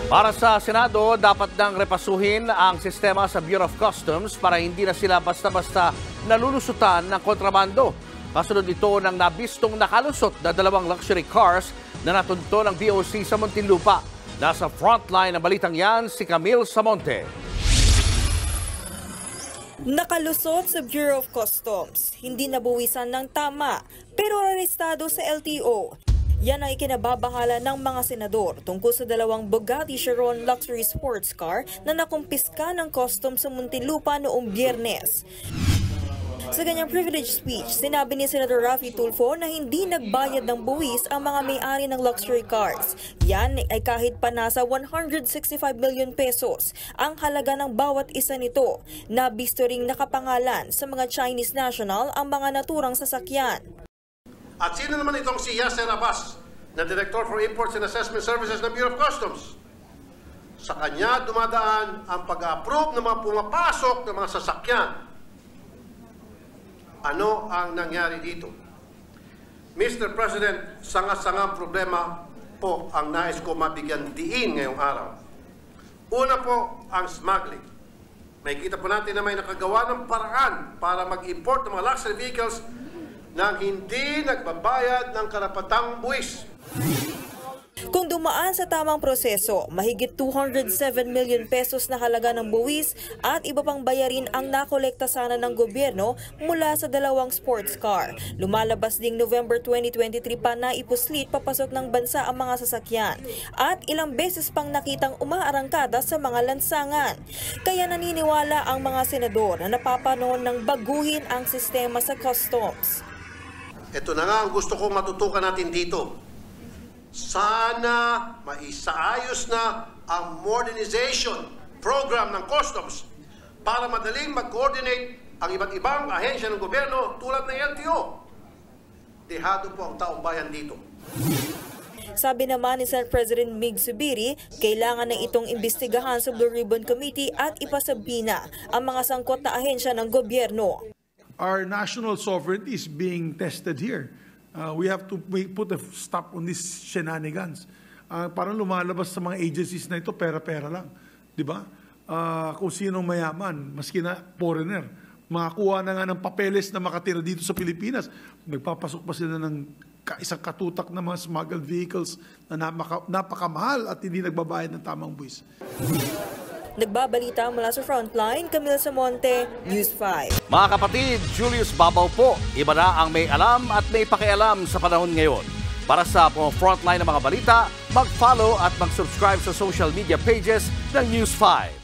Para sa Senado, dapat nang repasuhin ang sistema sa Bureau of Customs para hindi na sila basta-basta nalulusutan ng kontrabando. Kasunod ito ng nabistong nakalusot na 2 luxury cars na natunto ng BOC sa Muntinlupa. Nasa frontline ng balitang yan si Camille Samonte. Nakalusot sa Bureau of Customs, hindi nabuwisan ng tama pero arestado sa LTO. Yan ang ikinababahala ng mga senador tungkol sa 2 Bugatti Chiron luxury sports car na nakumpiska ng customs sa Muntinlupa noong Biyernes. Sa kanyang privilege speech, sinabi ni Senator Raffy Tulfo na hindi nagbayad ng buwis ang mga may-ari ng luxury cars. Yan ay kahit pa nasa 165 million pesos ang halaga ng bawat isa nito. Nabisto ring nakapangalan sa mga Chinese national ang mga naturang sasakyan. At sino naman itong si Yasser Abbas, na Director for Imports and Assessment Services ng Bureau of Customs? Sa kanya dumadaan ang pag-approve ng mga pumapasok ng mga sasakyan. Ano ang nangyari dito? Mr. President, sanga-sangang problema po ang nais ko mabigyan diin ngayong araw. Una po ang smuggling. May kita po natin na may nakagawa ng paraan para mag-import ng mga luxury vehicles nang hindi nagbabayad ng karapatang buwis. Kung dumaan sa tamang proseso, mahigit 207 million pesos na halaga ng buwis at iba pang bayarin ang nakolekta sana ng gobyerno mula sa 2 sports car. Lumalabas ding November 2023 pa na ipuslit papasok ng bansa ang mga sasakyan at ilang beses pang nakitang umaarangkada sa mga lansangan. Kaya naniniwala ang mga senador na napapanahon ng baguhin ang sistema sa customs. Ito na nga ang gusto kong matutukan natin dito. Sana maisaayos na ang modernization program ng customs para madaling mag-coordinate ang iba't ibang ahensya ng gobyerno tulad ng LTO. Dehado po ang taong bayan dito. Sabi naman ni Senate President Mig Zubiri, kailangan na itong imbestigahan sa Blue Ribbon Committee at ipasabina ang mga sangkot na ahensya ng gobyerno. Our national sovereignty is being tested here. We have to put a stop on these shenanigans. Parang lumalabas sa mga agencies na ito, pera-pera lang. Di ba? Kung sinong mayaman, maski na foreigner, makakuha na nga ng papeles na makatira dito sa Pilipinas. Nagpapasok pa sila ng isang katutak na mga smuggled vehicles na napakamahal at hindi nagbabayad ng tamang buwis. Nagbabalita mula sa Frontline, Camille Samonte, News 5. Mga kapatid, Julius Babaw po. Iba na ang may alam at may pakialam sa panahon ngayon. Para sa Frontline ng mga balita, mag-follow at mag-subscribe sa social media pages ng News 5.